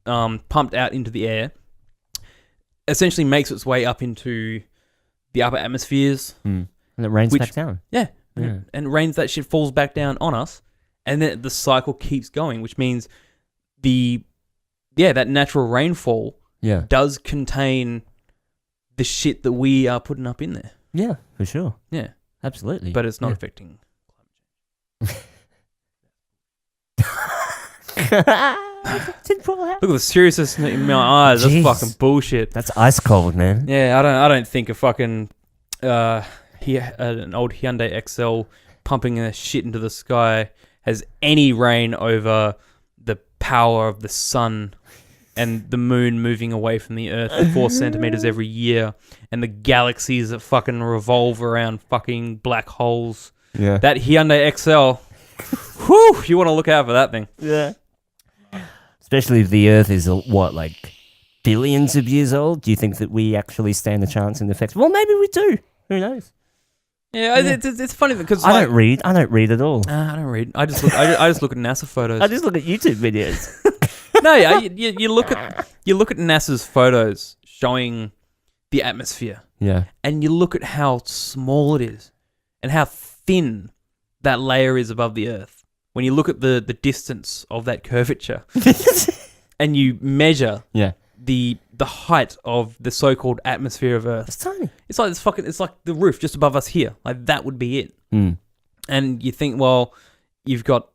pumped out into the air essentially makes its way up into the upper atmospheres. And it rains back down. Yeah. And rains, that shit falls back down on us. And then the cycle keeps going, which means that natural rainfall does contain the shit that we are putting up in there. Yeah, for sure. Yeah. Absolutely. But it's not affecting climate change. Look at the seriousness in my eyes. Jeez. That's fucking bullshit. That's ice cold, man. Yeah, I don't think a fucking an old Hyundai XL pumping a shit into the sky has any reign over the power of the sun and the moon moving away from the Earth 4 centimeters every year, and the galaxies that fucking revolve around fucking black holes. Yeah. That Hyundai XL, whew, you want to look out for that thing. Yeah. Especially if the Earth is, like billions of years old. Do you think that we actually stand a chance in the effects? Well, maybe we do. Who knows? Yeah, it's funny because I don't read at all. I don't read. I just look. I just look at NASA photos. I just look at YouTube videos. No, you look at NASA's photos showing the atmosphere. Yeah. And you look at how small it is and how thin that layer is above the Earth. When you look at the distance of that curvature and you measure the height of the so-called atmosphere of Earth. It's tiny. It's like the roof just above us here. Like that would be it. Mm. And you think, well, you've got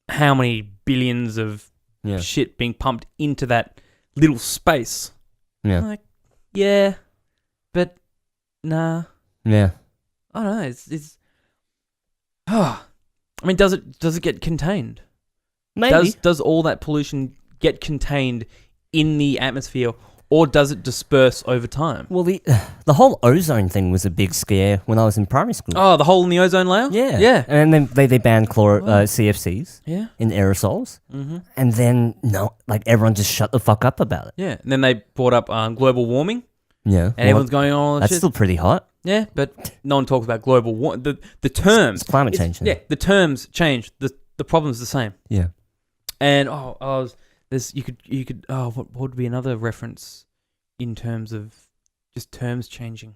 how many billions of shit being pumped into that little space. Yeah. Like, yeah, but nah. Yeah. I don't know. It's. I mean, does it get contained? Maybe. Does all that pollution get contained in the atmosphere, or does it disperse over time? Well, the whole ozone thing was a big scare when I was in primary school. Oh, the hole in the ozone layer? Yeah. Yeah. And then they banned CFCs in aerosols. Mm-hmm. And then, everyone just shut the fuck up about it. Yeah. And then they brought up global warming. Yeah. And everyone's going, oh, that's shit. still pretty hot. Yeah, but no one talks about global warming. The terms. It's climate change. Yeah, the terms change. The problem's the same. Yeah. And, you could what would be another reference in terms of just terms changing?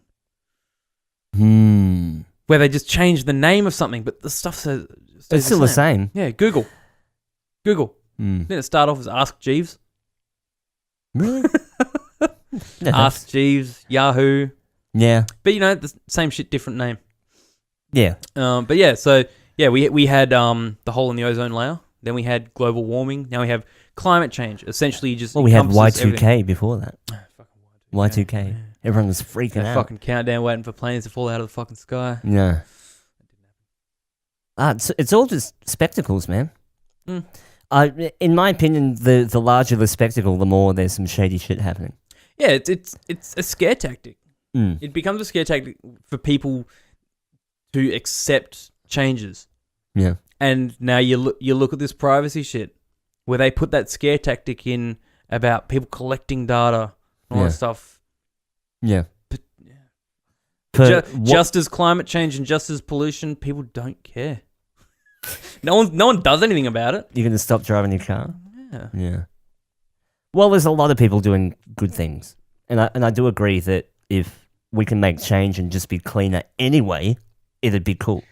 Where they just change the name of something, but the stuff stays it's still the same. Yeah, Google. Didn't it start off as Ask Jeeves? Really? Ask Jeeves, Yahoo. Yeah. But the same shit, different name. Yeah. But yeah, so yeah, we had the hole in the ozone layer. Then we had global warming. Now we have climate change. Essentially, just we had Y2K everything. before that. Fucking Y2K. Yeah. Everyone was freaking out. Fucking countdown, waiting for planes to fall out of the fucking sky. Yeah. It's all just spectacles, man. Mm. In my opinion, the larger the spectacle, the more there's some shady shit happening. Yeah, it's a scare tactic. Mm. It becomes a scare tactic for people to accept changes. Yeah. And now you look at this privacy shit where they put that scare tactic in about people collecting data and all that stuff. Yeah. But just as climate change and just as pollution, people don't care. No one does anything about it. You're going to stop driving your car? Yeah. Yeah. Well, there's a lot of people doing good things. And I do agree that if we can make change and just be cleaner anyway, it'd be cool.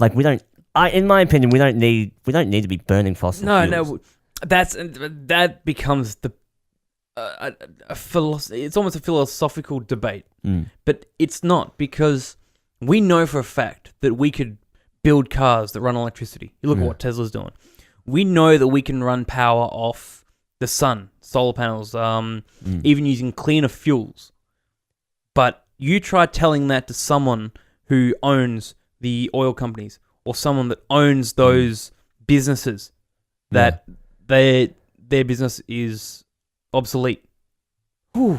Like in my opinion, we don't need to be burning fossil fuels. No, that becomes it's almost a philosophical debate. But it's not, because we know for a fact that we could build cars that run on electricity. You look at what Tesla's doing. We know that we can run power off the sun, solar panels, even using cleaner fuels. But you try telling that to someone who owns the oil companies or someone that owns those businesses that their business is obsolete. Whew.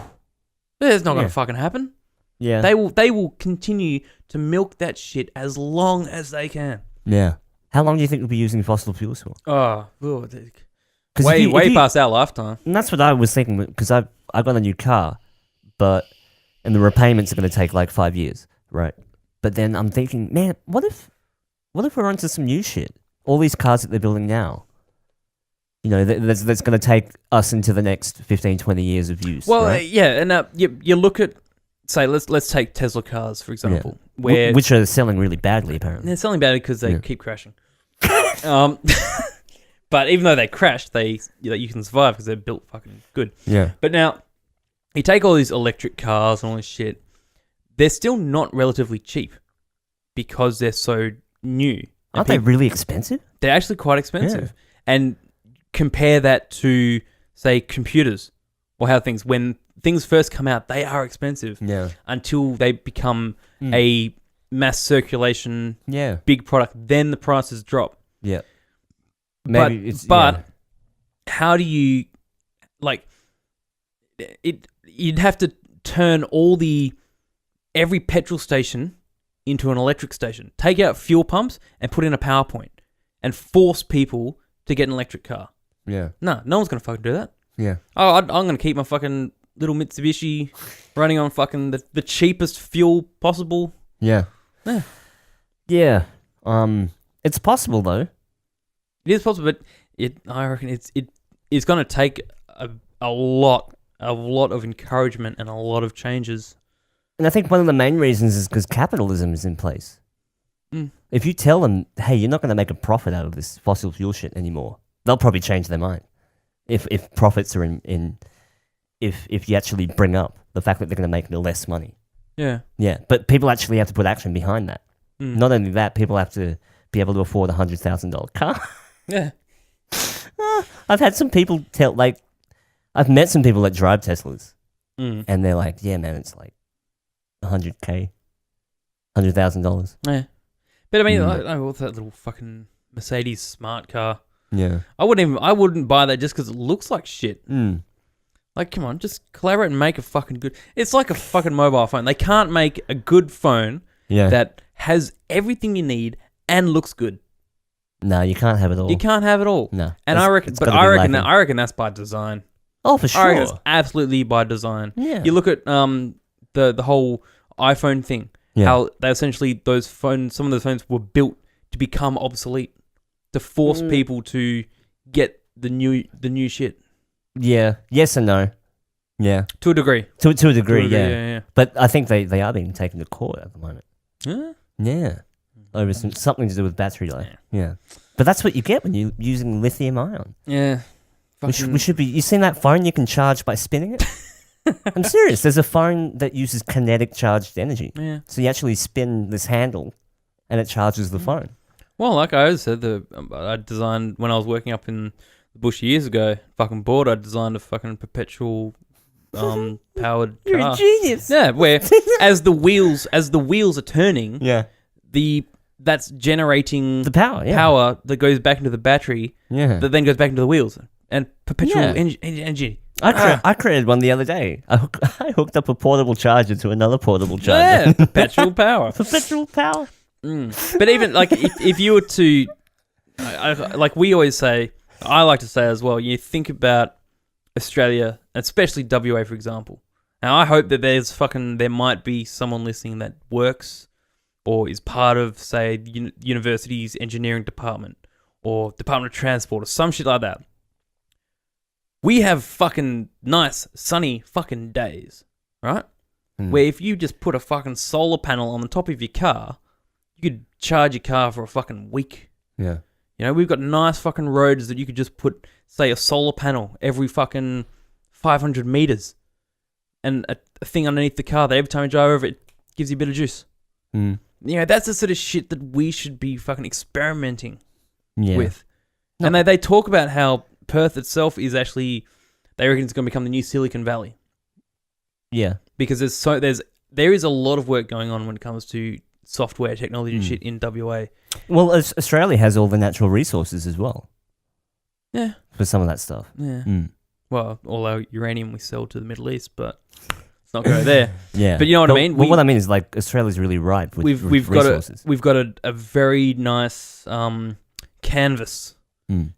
It's not going to fucking happen. Yeah. They will continue to milk that shit as long as they can. Yeah. How long do you think we'll be using fossil fuels for? Way past our lifetime. And that's what I was thinking, because I got a new car, and the repayments are going to take like 5 years, right? But then I'm thinking, man, what if we're onto some new shit? All these cars that they're building now, that's going to take us into the next 15, 20 years of use. Well, right? and you look at, say, let's take Tesla cars, for example, which are selling really badly, apparently. They're selling badly because they keep crashing. But even though they crash, you can survive because they're built fucking good. Yeah. But now, you take all these electric cars and all this shit, they're still not relatively cheap because they're so new. Aren't they really expensive? They're actually quite expensive. Yeah. And compare that to, say, computers or when things first come out, they are expensive. Yeah. Until they become a mass circulation big product, then the prices drop. Yeah. But how do you like it? You'd have to turn every petrol station into an electric station. Take out fuel pumps and put in a power point and force people to get an electric car. Yeah. No one's gonna fucking do that. Yeah. Oh, I'm gonna keep my fucking little Mitsubishi running on fucking the cheapest fuel possible. Yeah. Yeah. Yeah. It's possible though. It is possible, but I reckon it's gonna take a lot of encouragement and a lot of changes. And I think one of the main reasons is because capitalism is in place. Mm. If you tell them, hey, you're not going to make a profit out of this fossil fuel shit anymore, they'll probably change their mind. If profits are if you actually bring up the fact that they're going to make less money. Yeah. Yeah, but people actually have to put action behind that. Mm. Not only that, people have to be able to afford a $100,000 car. Yeah. I've had some people I've met some people that drive Teslas, and they're like, yeah, man, it's like $100,000, $100,000. Yeah. But I mean, what's that little fucking Mercedes smart car? Yeah. I wouldn't buy that just because it looks like shit. Mm. Like, come on, just collaborate and make a fucking good... It's like a fucking mobile phone. They can't make a good phone that has everything you need and looks good. No, you can't have it all. You can't have it all. No. And I reckon that's by design. Oh, for sure. I reckon it's absolutely by design. Yeah. You look at the whole iPhone thing. Yeah. How they essentially some of those phones were built to become obsolete, to force people to get the new shit. Yeah. Yes and no. Yeah. To a degree. To a degree, yeah. Yeah. But I think they are being taken to court at the moment. Yeah. Yeah. Over something to do with battery life. Yeah. But that's what you get when you're using lithium ion. Yeah. We should be... You seen that phone you can charge by spinning it? I'm serious. There's a phone that uses kinetic charged energy. Yeah. So you actually spin this handle and it charges the phone. Well, like I always said, I designed, when I was working up in the bush years ago, fucking bored, I designed a fucking perpetual powered You're car. a genius. Yeah, where as the wheels are turning, that's generating the power that goes back into the battery, that then goes back into the wheels. And perpetual energy. I created one the other day. I hooked up a portable charger to another portable charger. Yeah, perpetual power. Perpetual power. But even like if you were to, like we always say, I like to say as well, you think about Australia, especially WA, for example. Now I hope that there might be someone listening that works or is part of, say, university's engineering department or Department of Transport or some shit like that. We have fucking nice, sunny fucking days, right? Where if you just put a fucking solar panel on the top of your car, you could charge your car for a fucking week. Yeah. You know, we've got nice fucking roads that you could just put, say, a solar panel every fucking 500 meters and a thing underneath the car that every time you drive over it gives you a bit of juice. You know, that's the sort of shit that we should be fucking experimenting with. No. And they talk about how Perth itself is actually, they reckon it's going to become the new Silicon Valley. Yeah. Because there is a lot of work going on when it comes to software, technology and shit in WA. Well, Australia has all the natural resources as well. Yeah. For some of that stuff. Yeah. Well, all our uranium we sell to the Middle East, but let's not go there. Yeah. But you know what I mean? What I mean is like Australia's really ripe with resources. We've got a very nice canvas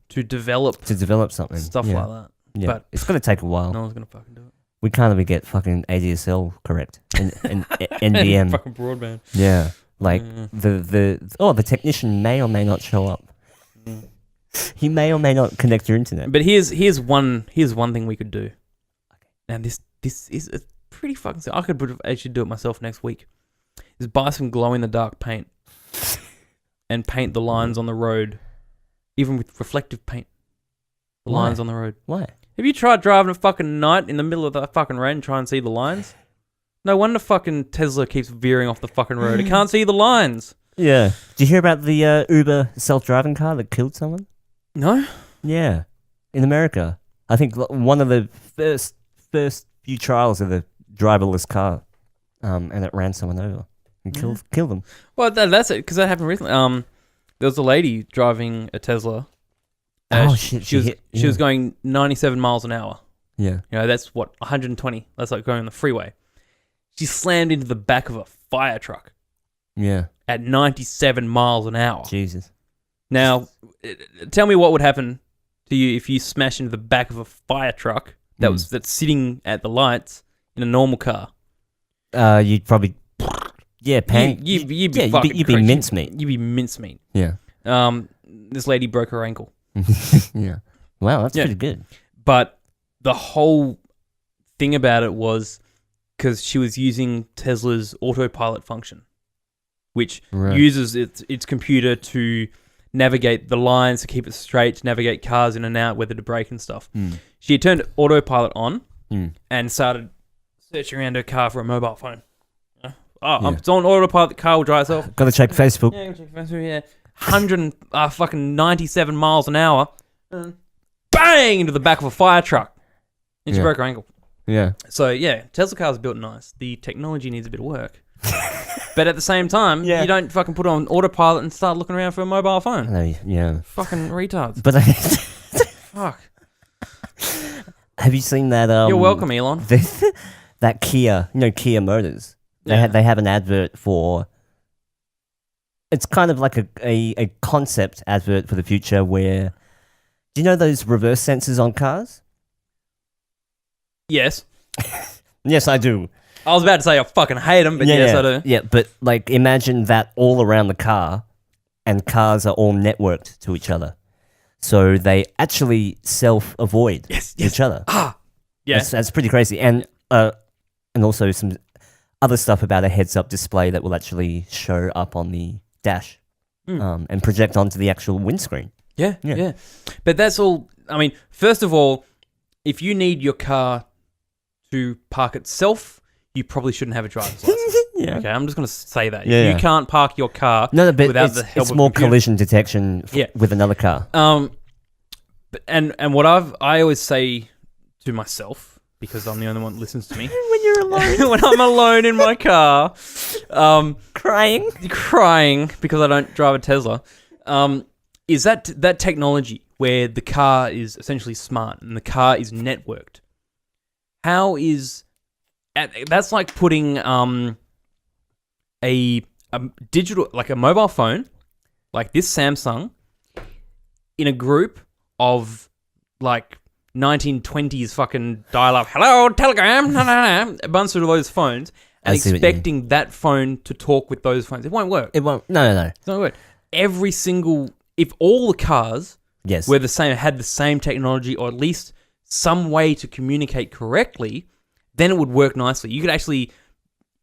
to develop something. Stuff like that. Yeah. But it's going to take a while. No one's going to fucking do it. We can't even get fucking ADSL correct and NBM. Fucking broadband. Yeah. Like the technician may or may not show up. He may or may not connect your internet. But here's one thing we could do. And this is a pretty fucking simple. I could actually do it myself next week. Is buy some glow in the dark paint and paint the lines on the road, even with reflective paint. The lines on the road. Why? Have you tried driving a fucking night in the middle of the fucking rain and try and see the lines? No wonder fucking Tesla keeps veering off the fucking road. It can't see the lines. Yeah. Did you hear about the Uber self-driving car that killed someone? No. Yeah. In America. I think one of the first few trials of the driverless car, and it ran someone over and killed them. Well, that's it, because that happened recently. There was a lady driving a Tesla, Shit! She was going 97 miles an hour. Yeah. You know, that's what 120. That's like going on the freeway. She slammed into the back of a fire truck. Yeah. At 97 miles an hour. Jesus. Now, tell me what would happen to you if you smash into the back of a fire truck that's sitting at the lights in a normal car. You'd probably, You'd be mincemeat. You'd be mincemeat. Yeah. This lady broke her ankle. Yeah. Wow, that's pretty good. But the whole thing about it was because she was using Tesla's autopilot function, which uses its computer to navigate the lines, to keep it straight, to navigate cars in and out, whether to brake and stuff. She had turned autopilot on and started searching around her car for a mobile phone. It's on autopilot, the car will drive itself. Gotta check Facebook. Yeah, gotta check Facebook, 197 miles an hour. Bang! Into the back of a fire truck. And she broke her ankle. Yeah. So, yeah, Tesla cars are built nice. The technology needs a bit of work. But at the same time, you don't fucking put on autopilot and start looking around for a mobile phone. Yeah. Fucking retards. But fuck. Have you seen that? You're welcome, Elon. That Kia, Kia Motors. They have an advert for. It's kind of like a concept advert for the future where. Do you know those reverse sensors on cars? Yes. Yes, I do. I was about to say I fucking hate them, but yes, I do. Yeah, but like imagine that all around the car, and cars are all networked to each other, so they actually self-avoid each other. Yeah, that's pretty crazy, and also some other stuff about a heads-up display that will actually show up on the dash, and project onto the actual windscreen. Yeah. But that's all. I mean, first of all, if you need your car to park itself, you probably shouldn't have a driver's license. Okay, I'm just going to say that. If you can't park your car but without the help it's of more computer. collision detection with another car. And what I always say to myself, because I'm the only one that listens to me. When you're alone. When I'm alone in my car. Crying because I don't drive a Tesla. Is that technology where the car is essentially smart and the car is networked. How is... That's like putting a digital... Like a mobile phone, like this Samsung, in a group of like 1920s fucking dial-up, hello, telegram, a bunch of those phones, and expecting that phone to talk with those phones. It won't work. It won't. No. It's not work. Every single... If all the cars were the same, had the same technology, or at least some way to communicate correctly, then it would work nicely. You could actually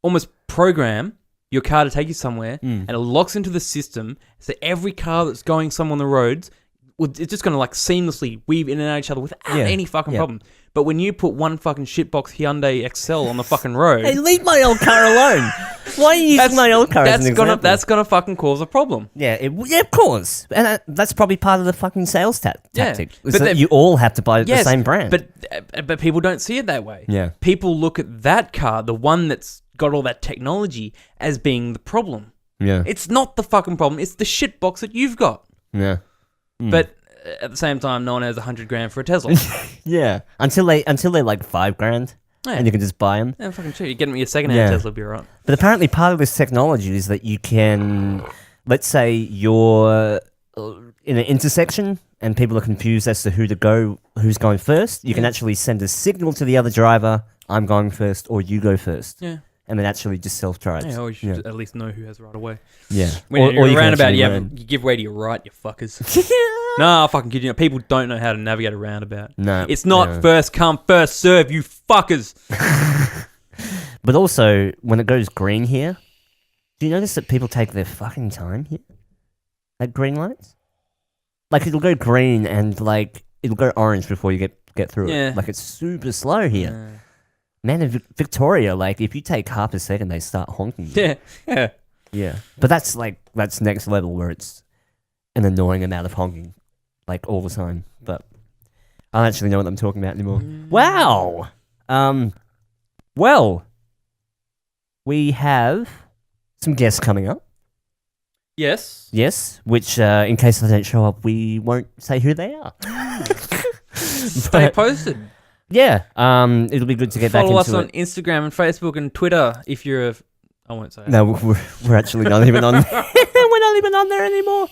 almost program your car to take you somewhere, and it locks into the system, so every car that's going somewhere on the roads, it's just going to like seamlessly weave in and out of each other without any fucking problem. But when you put one fucking shitbox Hyundai Excel on the fucking road... Hey, leave my old car alone. Why are you using my old car as an example? That's going to fucking cause a problem. Yeah, of course. And that's probably part of the fucking sales tactic. But that you all have to buy the same brand. But people don't see it that way. Yeah. People look at that car, the one that's got all that technology, as being the problem. Yeah. It's not the fucking problem. It's the shitbox that you've got. Yeah. But at the same time, no one has $100,000 for a Tesla. Yeah. Until they're like $5,000, and you can just buy them. Yeah, fucking true. You're getting me a second-hand Tesla, be alright. But apparently, part of this technology is that you can, let's say you're in an intersection and people are confused as to who's going first. You can actually send a signal to the other driver, I'm going first, or you go first. Yeah. And then actually just self-drives. Yeah, or you should at least know who has right of way. Yeah. When you're roundabout, you give way to your right, you fuckers. No, I fucking kid you. People don't know how to navigate a roundabout. No. It's not first come, first serve, you fuckers. But also, when it goes green here, do you notice that people take their fucking time here? At green lights? Like, it'll go green and, like, it'll go orange before you get through it. Like, it's super slow here. Yeah. Man, in Victoria, like, if you take half a second, they start honking. Yeah. But that's next level where it's an annoying amount of honking, like, all the time. But I don't actually know what I'm talking about anymore. Wow! Well, we have some guests coming up. Yes. Yes, which in case they don't show up, we won't say who they are. Stay posted. Yeah, it'll be good to get back into it. Follow us on Instagram and Facebook and Twitter if you're a... I won't say it. No, we're actually not even on there. We're not even on there anymore.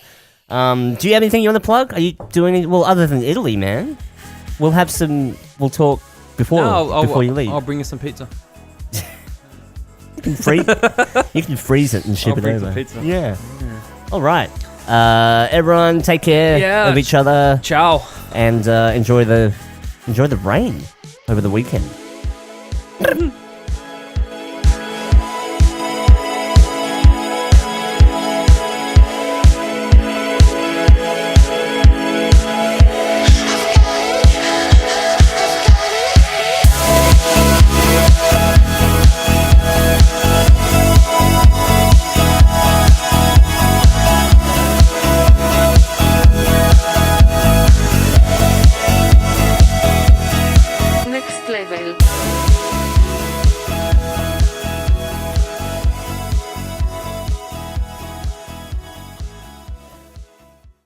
Do you have anything you want to plug? Are you doing it? Well, other than Italy, man. We'll talk before you leave. I'll bring you some pizza. You can freeze it and ship it over. Some pizza. Yeah. All right. Everyone, take care of each other. Ciao. And enjoy the rain over the weekend.